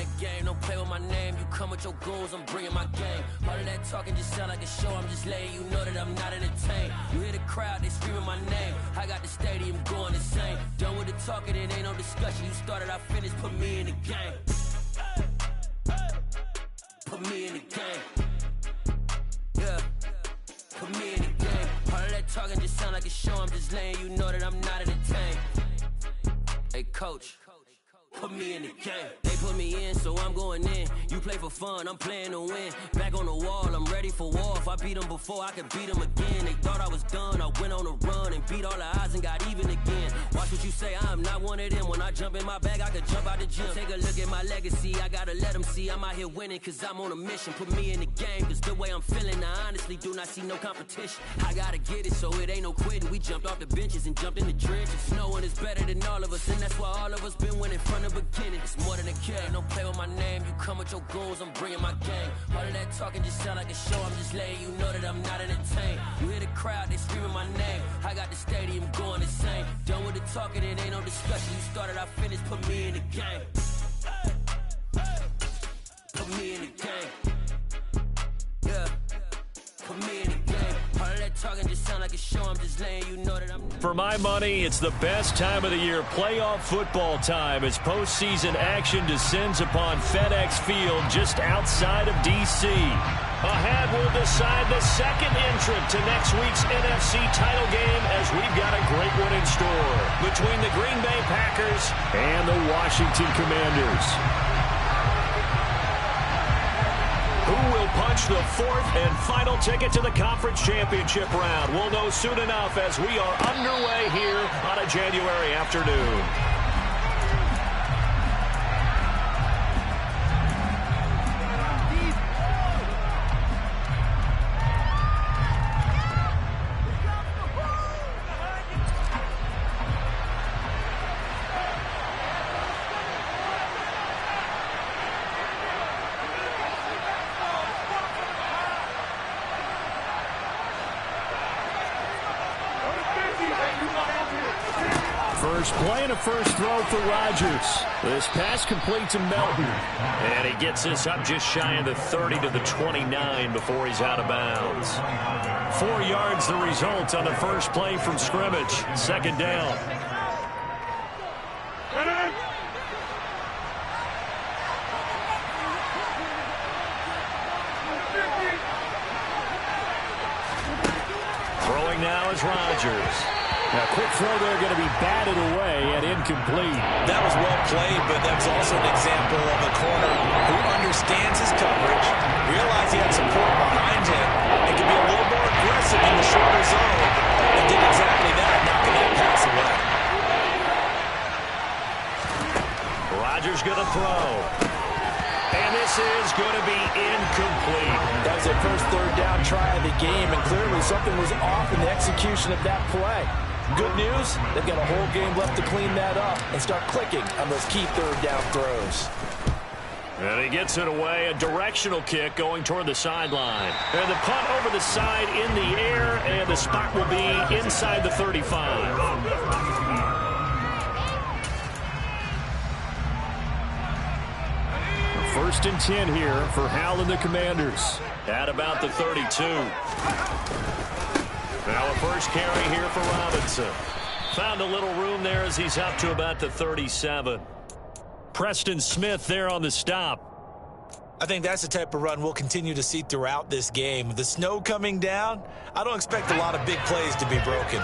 the game, don't play with my name. You come with your goons, I'm bringing my game. All of that talking just sound like a show, I'm just letting you know that I'm not entertained. You hear the crowd, they screaming my name. I got the stadium going insane. Done with the talking, it ain't no discussion. You started, I finished, put me in the game. Put me in the game. Yeah, put me in the game. All of that talking just sound like a show, I'm just letting you know that I'm not entertained. Hey, coach. Put me in the game. They put me in, so I'm going in. You play for fun, I'm playing to win. Back on the wall, I'm ready for war. If I beat them before, I can beat them again. They thought I was done, I went on a run and beat all the odds and got even again. Watch what you say, I'm not one of them. When I jump in my bag, I could jump out the gym. Take a look at my legacy, I gotta let them see I'm out here winning, cause I'm on a mission. Put me in the game, cause the way I'm feeling, I honestly do not see no competition. I gotta get it, so it ain't no quitting. We jumped off the benches and jumped in the trenches. No one is better than all of us, and that's why all of us been winning from the beginning. It's more than a game, don't play with my name. You come with your goons, I'm bringing my game. All of that talking just sound like a show, I'm just letting you know that I'm not entertained. You hear the crowd, they screaming my name. I got the stadium going insane. Done with the talking, it ain't no discussion. You started, I finished, put me in the game. Put me in the game. Yeah, put me in the game. All of that talking just sound like a show, I'm just letting you know that I'm not. For my money, it's the best time of the year, playoff football time, as postseason action descends upon FedEx Field just outside of D.C. A hat will decide the second entrant to next week's NFC title game, as we've got a great one in store between the Green Bay Packers and the Washington Commanders. Who will punch the fourth and final ticket to the conference championship round? We'll know soon enough as we are underway here on a January afternoon. First play and a first throw for Rodgers. This pass complete to Melton. And he gets this up just shy of the 30 to the 29 before he's out of bounds. 4 yards the result on the first play from scrimmage. Second down. Throwing now is Rodgers. Now, quick throw there, going to be batted away and incomplete. That was well played, but that's also an example of a corner who understands his coverage, realized he had support behind him, and can be a little more aggressive in the shorter zone, and did exactly that, knocking that pass away. Rodgers going to throw. And this is going to be incomplete. That was their first third down try of the game, and clearly something was off in the execution of that play. Good news, they've got a whole game left to clean that up and start clicking on those key third down throws. And he gets it away, a directional kick going toward the sideline. And the punt over the side in the air, and the spot will be inside the 35. First and 10 here for Howell and the Commanders. At about the 32. Now a first carry here for Robinson. Found a little room there as he's up to about the 37. Preston Smith there on the stop. I think that's the type of run we'll continue to see throughout this game. With the snow coming down, I don't expect a lot of big plays to be broken.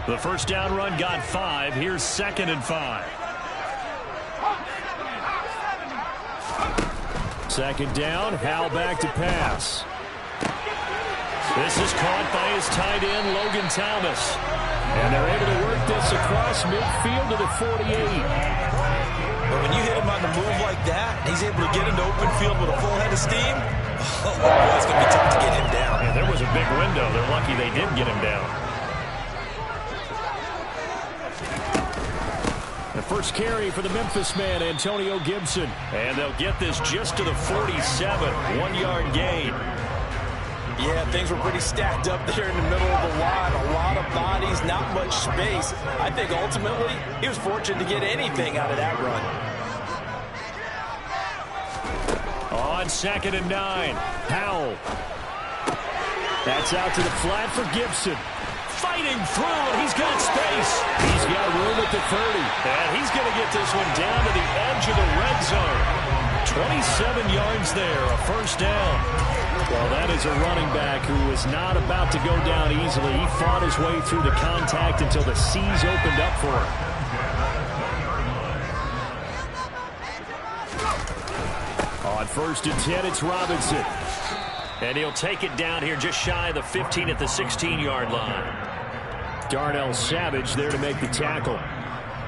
The first down run got 5. Here's 2nd and 5. Second down, Howell back to pass. This is caught by his tight end, Logan Thomas. And they're able to work this across midfield to the 48. But when you hit him on the move like that, he's able to get into open field with a full head of steam, oh, boy, it's going to be tough to get him down. Yeah, there was a big window. They're lucky they did get him down. The first carry for the Memphis man, Antonio Gibson. And they'll get this just to the 47. 1-yard gain. Yeah, things were pretty stacked up there in the middle of the line. A lot of bodies, not much space. I think ultimately he was fortunate to get anything out of that run. on 2nd and 9. Howell. That's out to the flat for Gibson. Fighting through, and he's got space. He's got room at the 30. And he's going to get this one down to the edge of the red zone. 27 yards there, a first down. Well, that is a running back who is not about to go down easily. He fought his way through the contact until the seas opened up for him. On 1st and 10, it's Robinson. And he'll take it down here just shy of the 15 at the 16-yard line. Darnell Savage there to make the tackle.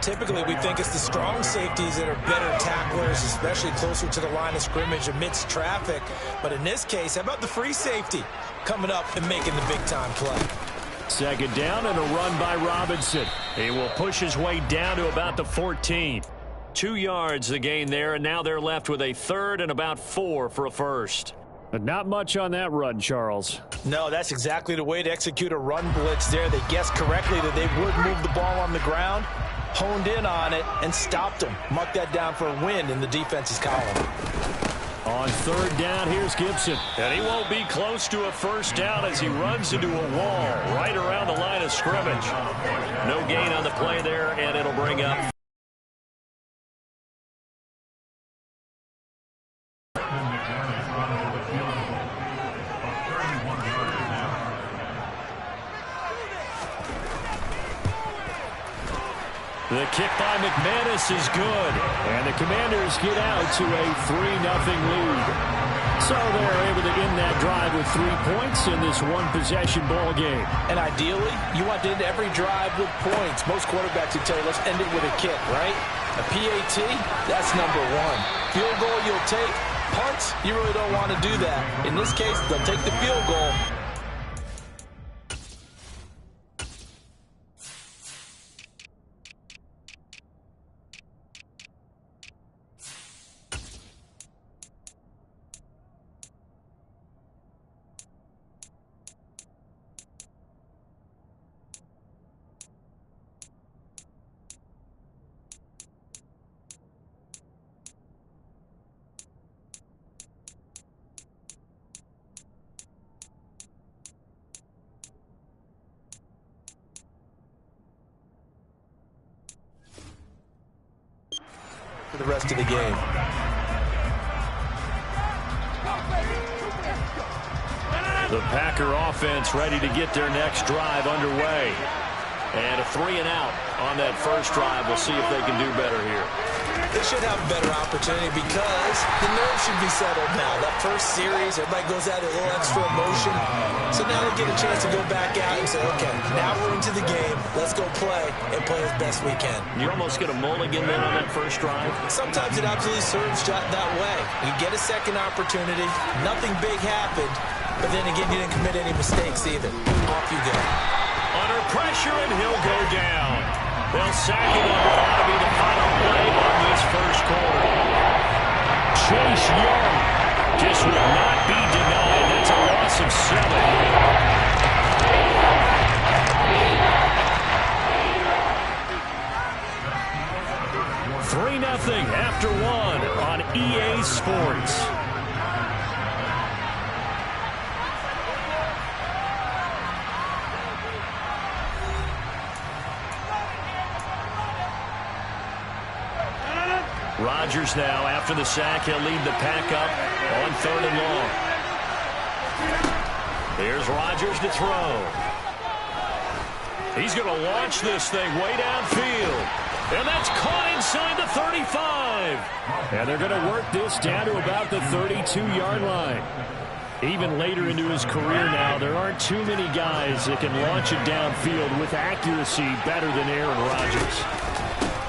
Typically, we think it's the strong safeties that are better tacklers, especially closer to the line of scrimmage amidst traffic. But in this case, how about the free safety coming up and making the big-time play? 2nd down and a run by Robinson. He will push his way down to about the 14. 2 yards the gain there, and now they're left with a 3rd and about 4 for a first. But not much on that run, Charles. No, that's exactly the way to execute a run blitz there. They guessed correctly that they would move the ball on the ground, honed in on it, and stopped them. Mark that down for a win in the defense's column. On 3rd down, here's Gibson. And he won't be close to a first down as he runs into a wall right around the line of scrimmage. No gain on the play there, and it'll bring up the kick by McManus is good. And the Commanders get out to a 3-0 lead. So they're able to end that drive with 3 points in this one-possession ball game. And ideally, you want to end every drive with points. Most quarterbacks would tell you, let's end it with a kick, right? A PAT, that's number 1. Field goal you'll take. Punts, you really don't want to do that. In this case, they'll take the field goal. For the rest of the game. The Packer offense ready to get their next drive underway. And a 3 and out on that first drive. We'll see if they can do better here. They should have a better opportunity because the nerves should be settled now. That first series, everybody goes out with a little extra emotion. So now they get a chance to go back out and say, okay, now we're into the game. Let's go play and play as best we can. You're almost going to mulligan then on that first drive? Sometimes it absolutely serves that way. You get a second opportunity. Nothing big happened. But then again, you didn't commit any mistakes either. Off you go. Under pressure, and he'll go down. They'll sack him on what ought to be the final play of this first quarter. Chase Young just will not be denied. That's a loss of 7. 3-0 after 1 on EA Sports. Rodgers now, after the sack, he'll lead the pack up on 3rd and long. Here's Rodgers to throw. He's going to launch this thing way downfield. And that's caught inside the 35. And they're going to work this down to about the 32-yard line. Even later into his career now, there aren't too many guys that can launch it downfield with accuracy better than Aaron Rodgers.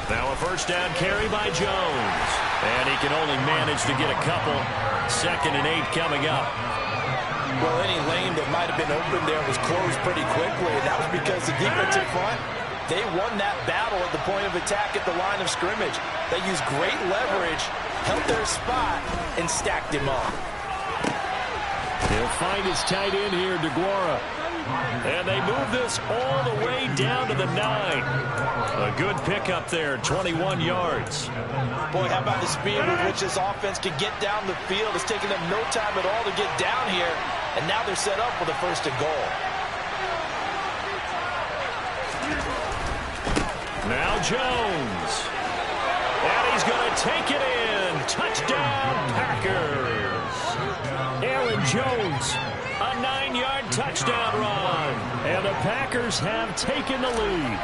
Now a first down carry by Jones. And he can only manage to get a couple. 2nd and 8 coming up. Well, any lane that might have been open there was closed pretty quickly, and that was because the defensive front, they won that battle at the point of attack at the line of scrimmage. They used great leverage, held their spot, and stacked him up. He'll find his tight end here, DeGuara. And they move this all the way down to the 9. A good pickup there, 21 yards. Boy, how about the speed with which this offense can get down the field? It's taken them no time at all to get down here, and now they're set up for the 1st and goal. Now Jones. And he's going to take it in. Touchdown, Packers. Aaron Jones, a 9-yard touchdown run. And the Packers have taken the lead.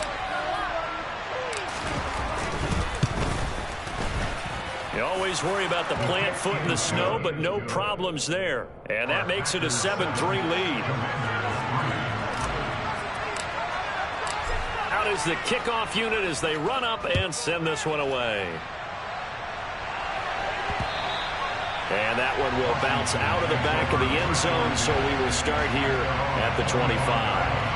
You always worry about the plant foot in the snow, but no problems there. And that makes it a 7-3 lead. Out is the kickoff unit as they run up and send this one away. And that one will bounce out of the back of the end zone, so we will start here at the 25.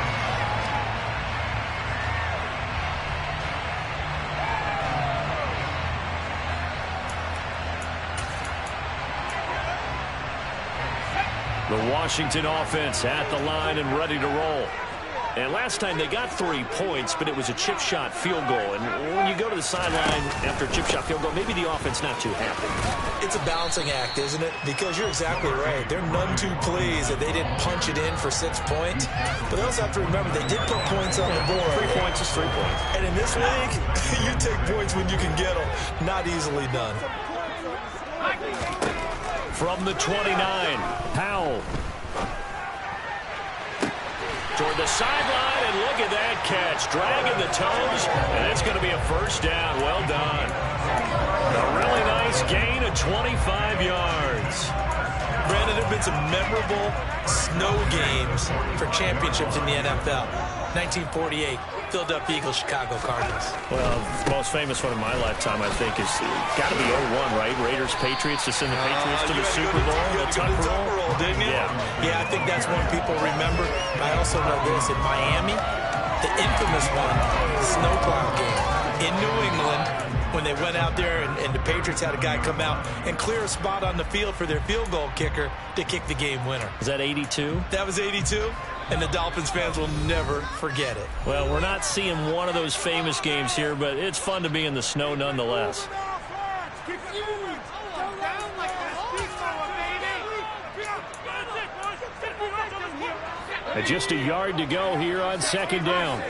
The Washington offense at the line and ready to roll. And last time they got 3 points, but it was a chip shot field goal. And when you go to the sideline after a chip shot field goal, maybe the offense not too happy. It's a balancing act, isn't it? Because you're exactly right. They're none too pleased that they didn't punch it in for 6 points. But they also have to remember they did put points on the board. 3 points is 3 points. And in this league, you take points when you can get them. Not easily done. From the 29, Powell. Toward the sideline, and look at that catch. Dragging the toes, and it's going to be a 1st down. Well done. A really nice gain of 25 yards. Brandon, there have been some memorable snow games for championships in the NFL. 1948, Philadelphia Eagles, Chicago Cardinals. Well, the most famous one in my lifetime, I think, is got to be 01, right? Raiders, Patriots, to send the Patriots to the Super Bowl. The Tuck roll, didn't you? Yeah, I think that's one people remember. I also know this. In Miami, the infamous one, the snowplow game in New England, when they went out there and the Patriots had a guy come out and clear a spot on the field for their field goal kicker to kick the game winner. Is that 82? That was 82. And the Dolphins fans will never forget it. Well, we're not seeing one of those famous games here, but it's fun to be in the snow nonetheless. And just a yard to go here on 2nd down.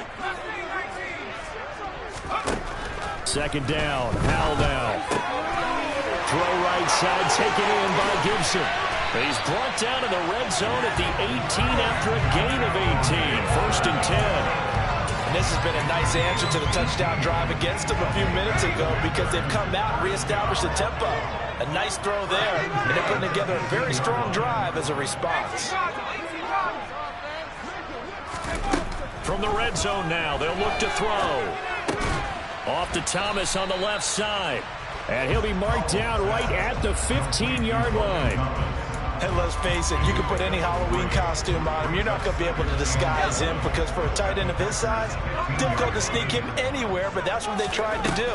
2nd down, Powell now. Throw right side, taken in by Gibson. He's brought down to the red zone at the 18 after a gain of 18. 1st and 10. And this has been a nice answer to the touchdown drive against them a few minutes ago because they've come out and reestablished the tempo. A nice throw there, and they're putting together a very strong drive as a response. From the red zone now, they'll look to throw. Off to Thomas on the left side. And he'll be marked down right at the 15-yard line. And let's face it, you can put any Halloween costume on him. You're not going to be able to disguise him because for a tight end of his size, difficult to sneak him anywhere, but that's what they tried to do.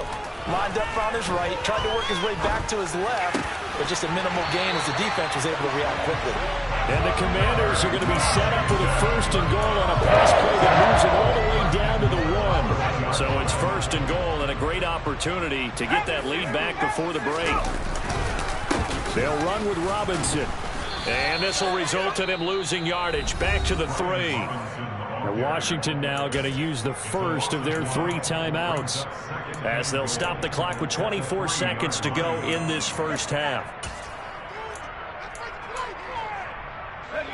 Lined up on his right, tried to work his way back to his left, but just a minimal gain as the defense was able to react quickly. And the Commanders are going to be set up with a 1st and goal on a pass play that moves it all the way down to the 1. So it's 1st and goal and a great opportunity to get that lead back before the break. They'll run with Robinson. And this will result in him losing yardage back to the 3. And Washington now going to use the first of their 3 timeouts as they'll stop the clock with 24 seconds to go in this 1st half.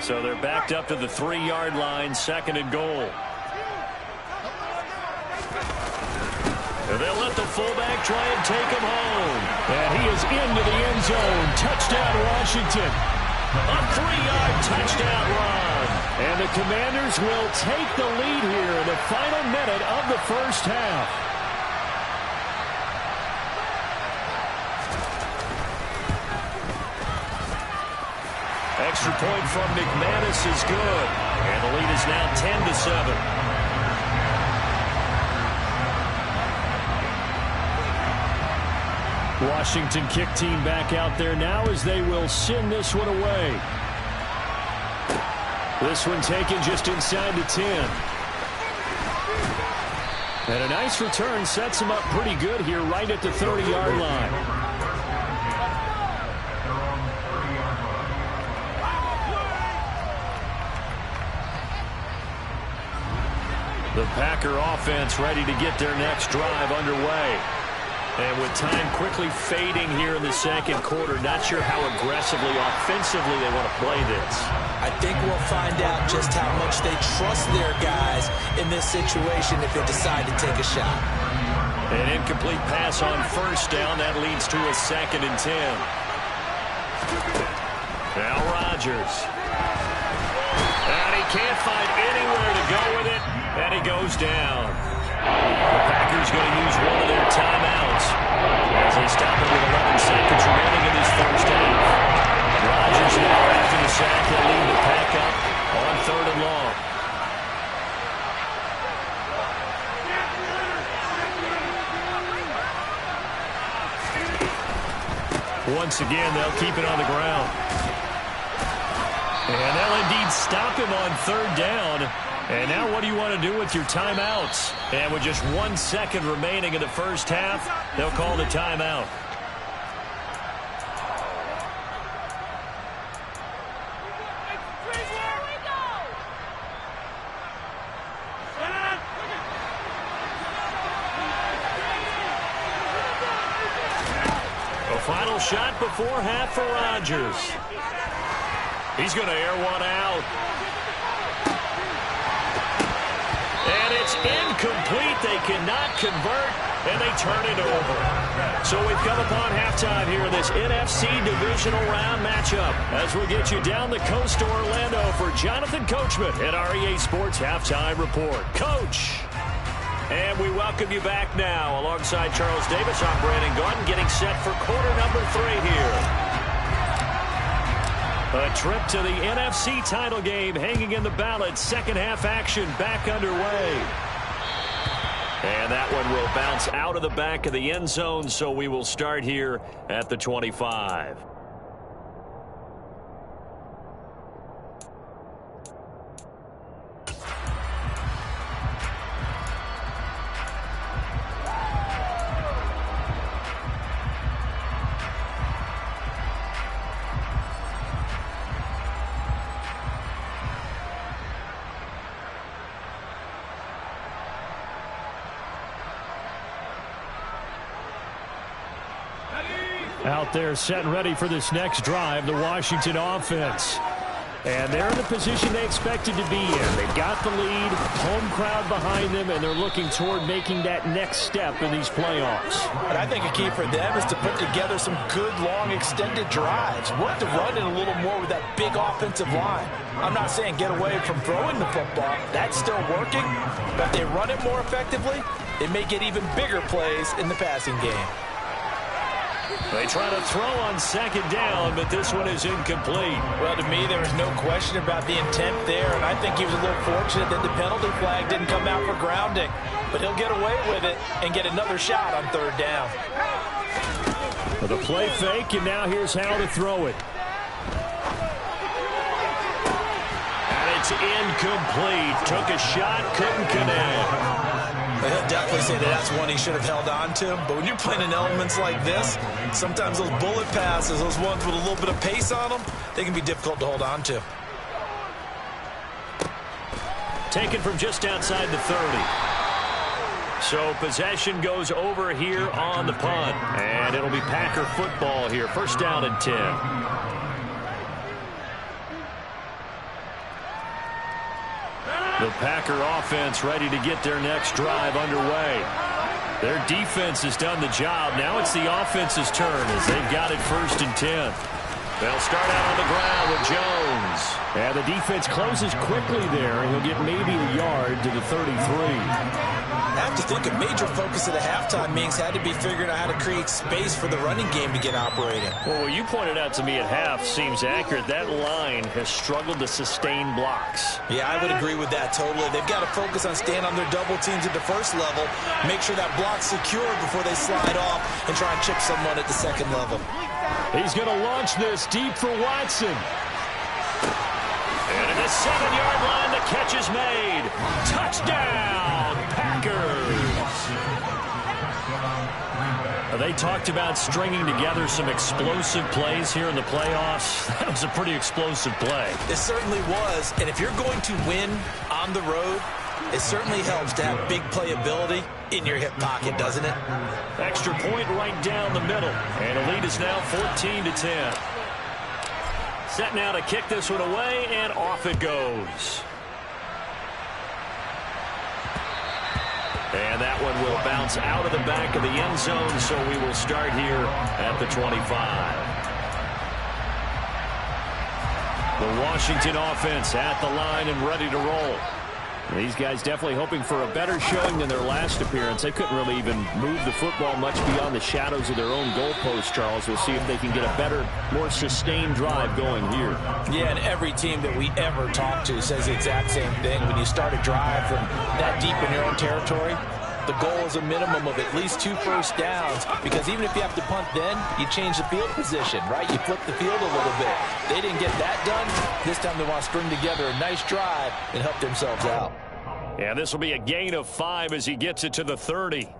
So they're backed up to the 3-yard line, 2nd and goal. And they'll let the fullback try and take him home. And he is into the end zone. Touchdown, Washington. A 3-yard touchdown run. And the Commanders will take the lead here in the final minute of the 1st half. Extra point from McManus is good. And the lead is now 10-7. Washington kick team back out there now as they will send this one away. This one taken just inside the 10. And a nice return sets him up pretty good here right at the 30-yard line. The Packer offense ready to get their next drive underway. And with time quickly fading here in the second quarter, not sure how aggressively, offensively they want to play this. I think we'll find out just how much they trust their guys in this situation if they decide to take a shot. An incomplete pass on first down. That leads to a 2nd and 10. Now Rodgers. And he can't find anywhere to go with it, and he goes down. The Packers going to use one of their timeouts as they stop it with 11 seconds remaining in this first half. Rodgers now after the sack. They'll lead the Pack up on 3rd and long. Once again, they'll keep it on the ground. And they'll indeed stop him on 3rd down. And now what do you want to do with your timeouts? And with just 1 second remaining in the first half, they'll call the timeout. A final shot before half for Rodgers. He's going to air one out. And it's incomplete. They cannot convert, and they turn it over. So we've come upon halftime here in this NFC Divisional Round matchup as we get you down the coast to Orlando for Jonathan Coachman at our EA Sports Halftime Report. Coach! And we welcome you back now alongside Charles Davis. I'm Brandon Gordon getting set for quarter number 3 here. A trip to the NFC title game hanging in the balance. Second half action back underway. And that one will bounce out of the back of the end zone, so we will start here at the 25. Out there set and ready for this next drive, the Washington offense. And they're in the position they expected to be in. They've got the lead, home crowd behind them, and they're looking toward making that next step in these playoffs. And I think a key for them is to put together some good, long, extended drives. Work the run in a little more with that big offensive line. I'm not saying get away from throwing the football. That's still working. But if they run it more effectively, they may get even bigger plays in the passing game. They try to throw on second down, but this one is incomplete. Well, to me, there was no question about the intent there, and I think he was a little fortunate that the penalty flag didn't come out for grounding. But he'll get away with it and get another shot on 3rd down. The play fake, and now here's how to throw it. And it's incomplete. Took a shot, couldn't connect. He'll definitely say that that's one he should have held on to. But when you're playing in elements like this, sometimes those bullet passes, those ones with a little bit of pace on them, they can be difficult to hold on to. Taken from just outside the 30. So possession goes over here on the punt. And it'll be Packer football here. First down and 10. The Packer offense ready to get their next drive underway. Their defense has done the job. Now it's the offense's turn as they've got it 1st and 10. They'll start out on the ground with Jones. And the defense closes quickly there, and he'll get maybe a yard to the 33. I have to think a major focus of the halftime meetings had to be figuring out how to create space for the running game to get operating. Well, what you pointed out to me at half seems accurate. That line has struggled to sustain blocks. Yeah, I would agree with that totally. They've got to focus on staying on their double teams at the first level, make sure that block's secure before they slide off and try and chip someone at the second level. He's going to launch this deep for Watson. And at the 7-yard line, the catch is made. Touchdown, Packers. They talked about stringing together some explosive plays here in the playoffs. That was a pretty explosive play. It certainly was. And if you're going to win on the road, it certainly helps to have big playability in your hip pocket, doesn't it? Extra point right down the middle. And the lead is now 14-10. Set now to kick this one away, and off it goes. And that one will bounce out of the back of the end zone, so we will start here at the 25. The Washington offense at the line and ready to roll. These guys definitely hoping for a better showing than their last appearance. They couldn't really even move the football much beyond the shadows of their own goalpost, Charles. We'll see if they can get a better, more sustained drive going here. Yeah, and every team that we ever talk to says the exact same thing. When you start a drive from that deep in your own territory, the goal is a minimum of at least 2 first downs, because even if you have to punt then, you change the field position, right? You flip the field a little bit. They didn't get that done. This time they want to string together a nice drive and help themselves out. Yeah, this will be a gain of 5 as he gets it to the 30.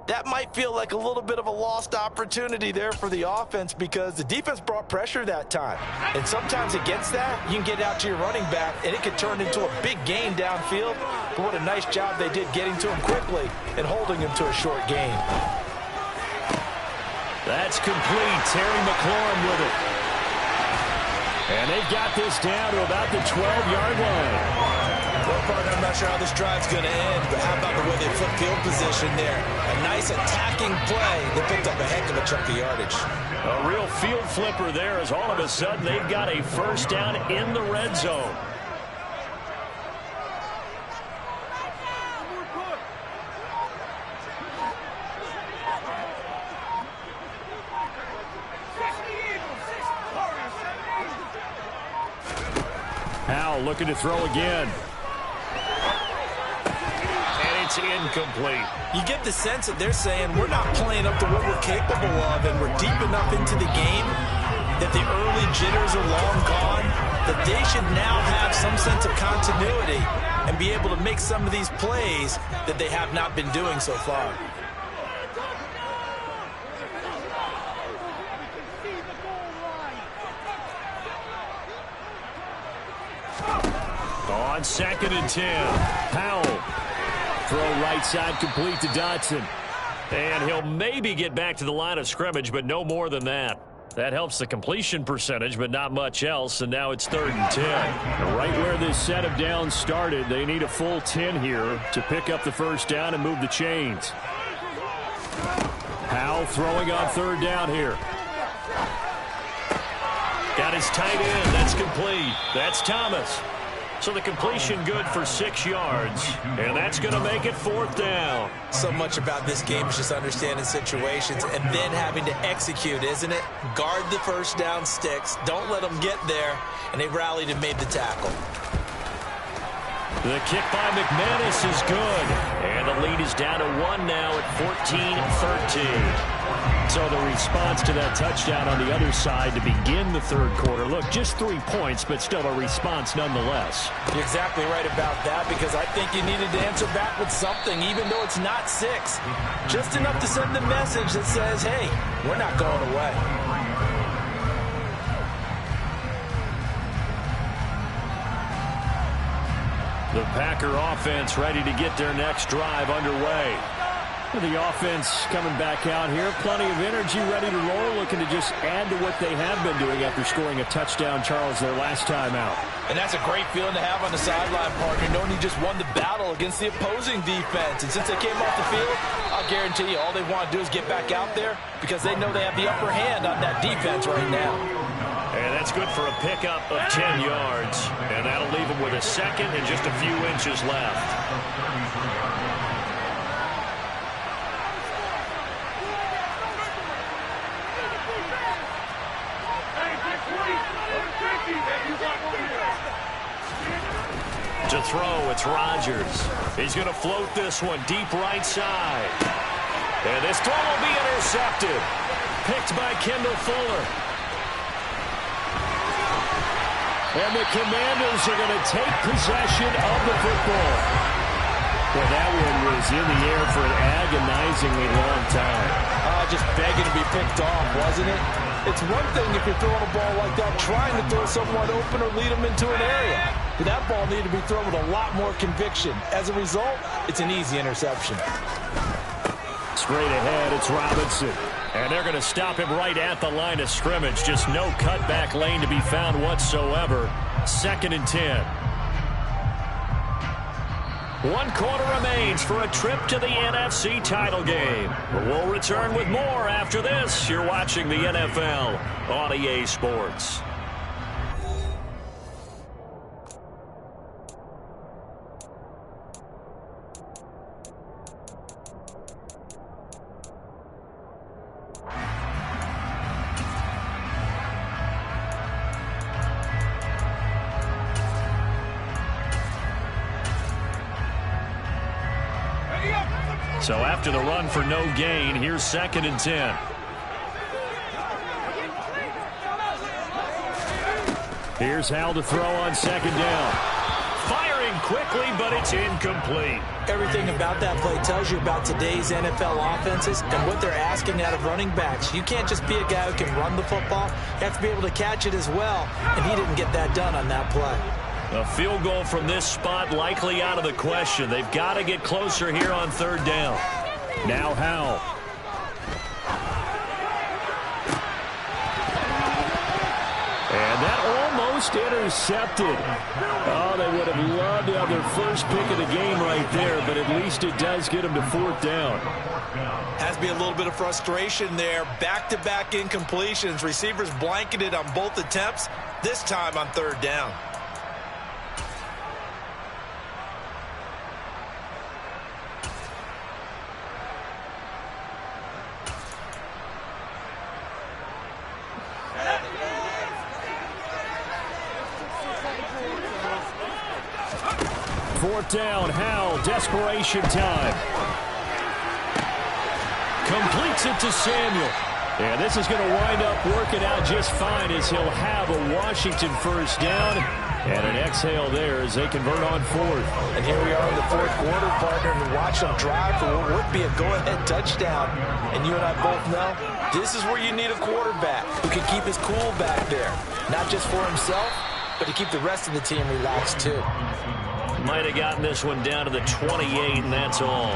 That might feel like a little bit of a lost opportunity there for the offense, because the defense brought pressure that time. And sometimes against that, you can get out to your running back, and it could turn into a big gain downfield. But what a nice job they did getting to him quickly and holding him to a short gain. That's complete. Terry McLaurin with it. And they've got this down to about the 12-yard line. Well, partner, I'm not sure how this drive's going to end, but how about the way they flip field position there? A nice attacking play. They picked up a heck of a chunk of yardage. A real field flipper there, as all of a sudden they've got a first down in the red zone. Powell looking to throw again. It's incomplete. You get the sense that they're saying we're not playing up to what we're capable of, and we're deep enough into the game that the early jitters are long gone, that they should now have some sense of continuity and be able to make some of these plays that they have not been doing so far. On 2nd and 10, Powell. Throw right side complete to Dotson. And he'll maybe get back to the line of scrimmage, but no more than that. That helps the completion percentage, but not much else, and now it's 3rd and 10. Right where this set of downs started, they need a full 10 here to pick up the first down and move the chains. Powell throwing on 3rd down here. Got his tight end. That's complete. That's Thomas. So the completion good for 6 yards, and that's going to make it 4th down. So much about this game is just understanding situations and then having to execute, isn't it? Guard the first down sticks. Don't let them get there, and they rallied and made the tackle. The kick by McManus is good, and the lead is down to 1 now at 14-13. So the response to that touchdown on the other side to begin the 3rd quarter. Look, just 3 points, but still a response nonetheless. You're exactly right about that, because I think you needed to answer back with something, even though it's not 6. Just enough to send the message that says, hey, we're not going away. The Packer offense ready to get their next drive underway. The offense coming back out here. Plenty of energy, ready to roll, looking to just add to what they have been doing after scoring a touchdown, Charles, their last time out. And that's a great feeling to have on the sideline, partner, knowing you just won the battle against the opposing defense. And since they came off the field, I'll guarantee you all they want to do is get back out there, because they know they have the upper hand on that defense right now. And that's good for a pickup of 10 yards. And that'll leave them with a second and just a few inches left. To throw, it's Rodgers. He's going to float this one deep right side. And this throw will be intercepted. Picked by Kendall Fuller. And the Commanders are going to take possession of the football. Well, that one was in the air for an agonizingly long time. Just begging to be picked off, wasn't it? It's one thing if you're throwing a ball like that, trying to throw someone open or lead them into an area. But that ball needed to be thrown with a lot more conviction. As a result, it's an easy interception. Straight ahead, it's Robinson. And they're going to stop him right at the line of scrimmage. Just no cutback lane to be found whatsoever. 2nd and 10. 1 quarter remains for a trip to the NFC title game. We'll return with more after this. You're watching the NFL on EA Sports. So after the run for no gain, here's 2nd and 10. Here's Hal to throw on 2nd down. Firing quickly, but it's incomplete. Everything about that play tells you about today's NFL offenses and what they're asking out of running backs. You can't just be a guy who can run the football. You have to be able to catch it as well, and he didn't get that done on that play. A field goal from this spot likely out of the question. They've got to get closer here on 3rd down. Now Howell. And that almost intercepted. Oh, they would have loved to have their first pick of the game right there, but at least it does get them to 4th down. Has to be a little bit of frustration there. Back-to-back incompletions. Receivers blanketed on both attempts, this time on 3rd down. Fourth down, Howell, desperation time. Completes it to Samuel. And this is going to wind up working out just fine as he'll have a Washington first down. And an exhale there as they convert on 4th. And here we are in the 4th quarter, partner, and watch them drive for what would be a go-ahead touchdown. And you and I both know this is where you need a quarterback who can keep his cool back there. Not just for himself, but to keep the rest of the team relaxed too. Might have gotten this one down to the 28, and that's all.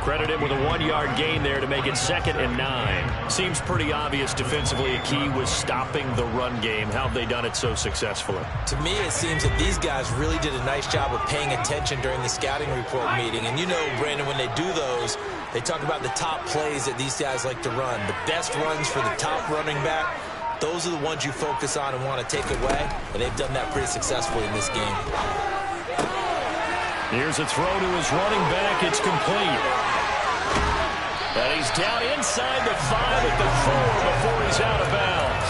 Credit him with a 1-yard gain there to make it 2nd and 9. Seems pretty obvious defensively a key was stopping the run game. How have they done it so successfully? To me, it seems that these guys really did a nice job of paying attention during the scouting report meeting. And you know, Brandon, when they do those, they talk about the top plays that these guys like to run. The best runs for the top running back, those are the ones you focus on and want to take away. And they've done that pretty successfully in this game. Here's a throw to his running back. It's complete. And he's down inside the 5 at the 4 before he's out of bounds.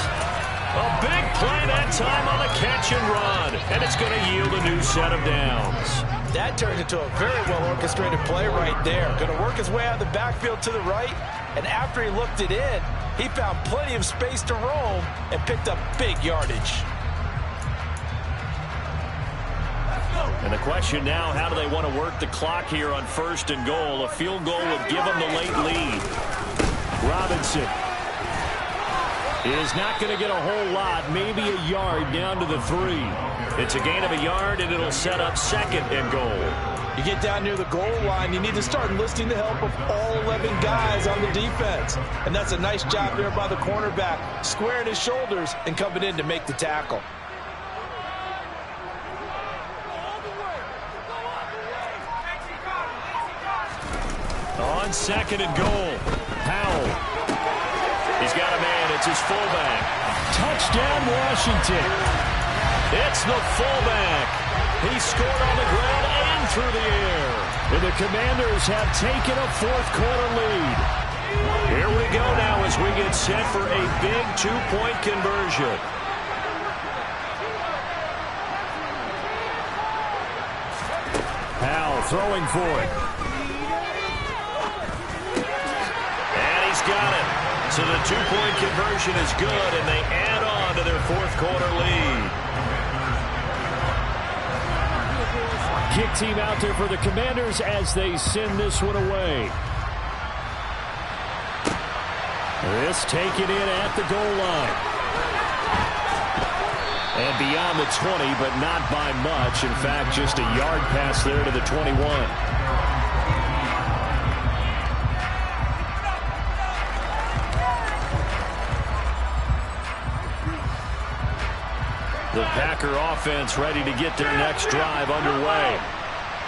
A big play that time on the catch and run. And it's going to yield a new set of downs. That turned into a very well-orchestrated play right there. Going to work his way out of the backfield to the right. And after he looked it in, he found plenty of space to roam and picked up big yardage. And the question now, how do they want to work the clock here on 1st and goal? A field goal would give them the late lead. Robinson is not going to get a whole lot, maybe a yard down to the 3. It's a gain of a yard, and it'll set up 2nd and goal. You get down near the goal line, you need to start enlisting the help of all 11 guys on the defense. And that's a nice job there by the cornerback, squaring his shoulders and coming in to make the tackle. On 2nd and goal, Howell. He's got a man. It's his fullback. Touchdown, Washington. It's the fullback. He scored on the ground and through the air. And the Commanders have taken a 4th quarter lead. Here we go now as we get set for a big 2-point conversion. Howell throwing for it. Got it. So the two-point conversion is good, and they add on to their fourth quarter lead. Kick team out there for the Commanders as they send this one away. This taken in at the goal line. And beyond the 20, but not by much. In fact, just a yard pass there to the 21. The Packer offense ready to get their next drive underway.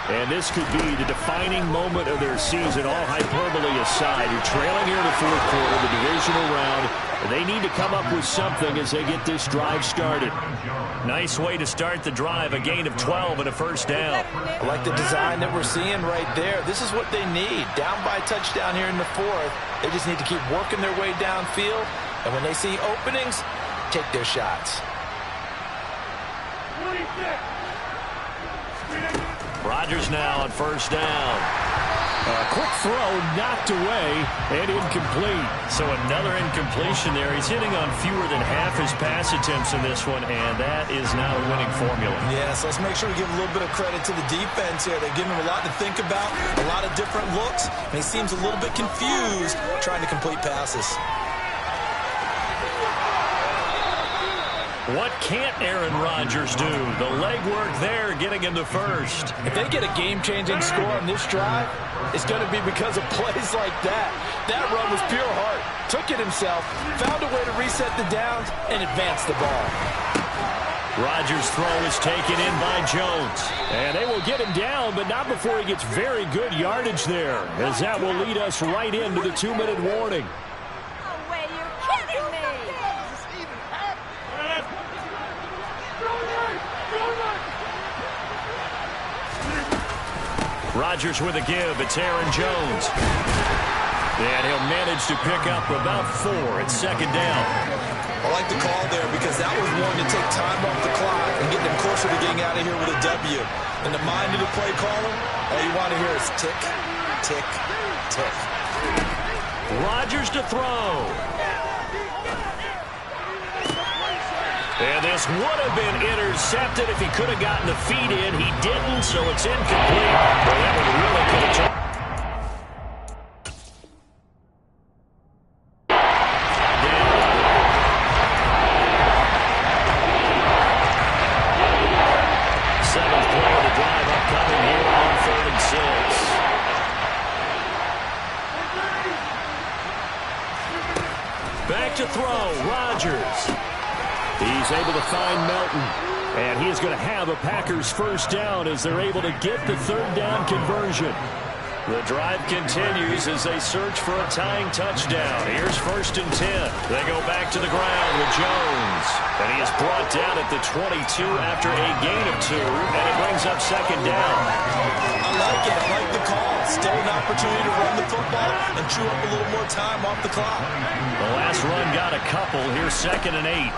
And this could be the defining moment of their season, all hyperbole aside. You're trailing here in the fourth quarter, the divisional round. They need to come up with something as they get this drive started. Nice way to start the drive, a gain of 12 and a first down. I like the design that we're seeing right there. This is what they need. Down by a touchdown here in the fourth. They just need to keep working their way downfield. And when they see openings, take their shots. Rodgers now on first down. A quick throw knocked away and incomplete. So another incompletion there. He's hitting on fewer than half his pass attempts in this one, and that is not a winning formula. Yes, let's make sure we give a little bit of credit to the defense here. They've given him a lot to think about, a lot of different looks, and he seems a little bit confused trying to complete passes. What can't Aaron Rodgers do? The legwork there getting him to first. If they get a game-changing score on this drive, it's going to be because of plays like that. That run was pure heart. Took it himself, found a way to reset the downs, and advance the ball. Rodgers' throw is taken in by Jones. And they will get him down, but not before he gets very good yardage there, as that will lead us right into the 2-minute warning. Rodgers with a give. It's Aaron Jones. And he'll manage to pick up about 4 at second down. I like the call there because that was one to take time off the clock and get them closer to getting out of here with a W. In the mind of the play caller, all you want to hear is tick, tick, tick. Rodgers to throw. And this would have been intercepted if he could have gotten the feet in. He didn't, so it's incomplete. Well, that one really could have turned. Seventh play of the drive upcoming here on 3rd and 6. Back to throw, Rodgers. He's able to find Melton, and he is going to have a Packers first down as they're able to get the 3rd down conversion. The drive continues as they search for a tying touchdown. Here's 1st and 10. They go back to the ground with Jones, and he is brought down at the 22 after a gain of 2, and it brings up 2nd down. I like it. I like the call. Still an opportunity to run the football and chew up a little more time off the clock. The last run got a couple. Here's 2nd and 8.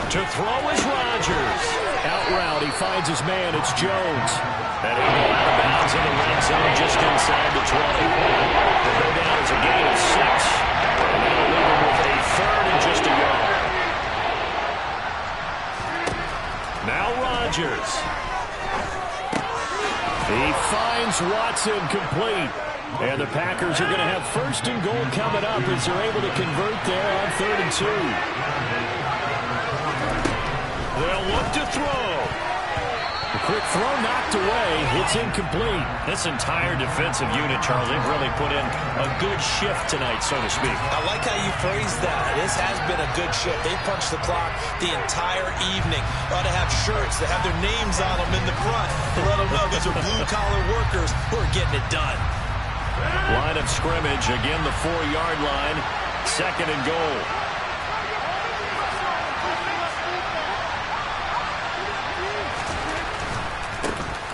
To throw is Rodgers. Out route, he finds his man. It's Jones. And he'll go out of bounds in the red zone just inside the 20. He'll go down as a gain of 6. And that'll leave him with a 3rd and just a yard. Now Rodgers. He finds Watson complete. And the Packers are going to have 1st and goal coming up as they're able to convert there on 3rd and 2. They'll look to throw. A quick throw knocked away. It's incomplete. This entire defensive unit, Charles, they've really put in a good shift tonight, so to speak. I like how you phrased that. This has been a good shift. They punched the clock the entire evening. Ought to have shirts that have their names on them in the front to let them know these are blue-collar workers who are getting it done. Line of scrimmage, again the 4-yard line. 2nd and goal.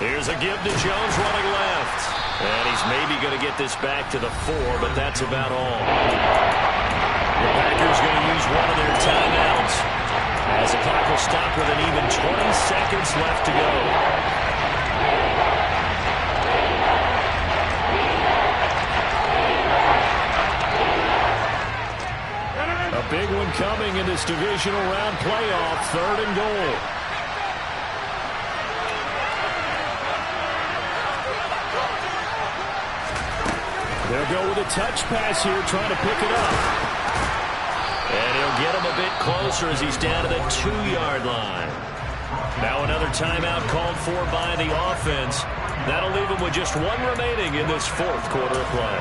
Here's a give to Jones running left. And he's maybe going to get this back to the 4, but that's about all. The Packers going to use one of their timeouts as the clock will stop with an even 20 seconds left to go. coming in this divisional round playoff, 3rd and goal. They'll go with a touch pass here, trying to pick it up. And he'll get him a bit closer as he's down to the 2-yard line. Now another timeout called for by the offense. That'll leave him with just 1 remaining in this 4th quarter of play.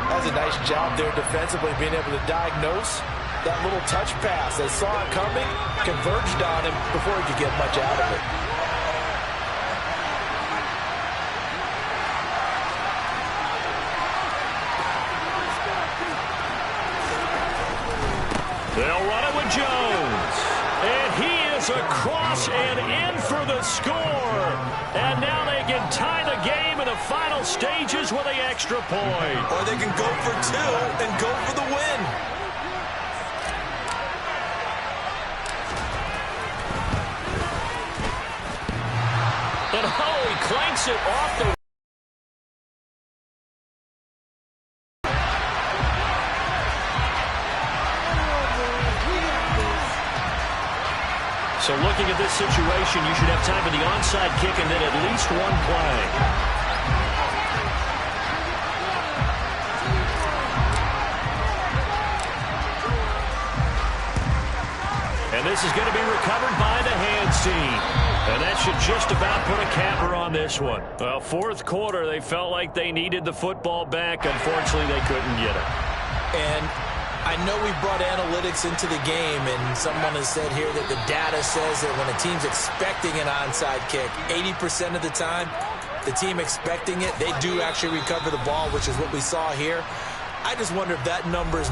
That's a nice job there defensively, being able to diagnose that little touch pass. They saw it coming, converged on him before he could get much out of it. They'll run it with Jones. And he is across and in for the score. And now they can tie the game in the final stages with the extra point. Or they can go for 2 and go for the win. And he clanks it off the... So looking at this situation, you should have time for the onside kick and then at least 1 play. And this is going to be recovered by the hands team. And that should just about put a capper on this one. Well, 4th quarter, they felt like they needed the football back. Unfortunately, they couldn't get it. And I know we brought analytics into the game, and someone has said here that the data says that when a team's expecting an onside kick, 80% of the time, the team expecting it, they do actually recover the ball, which is what we saw here. I just wonder if that number is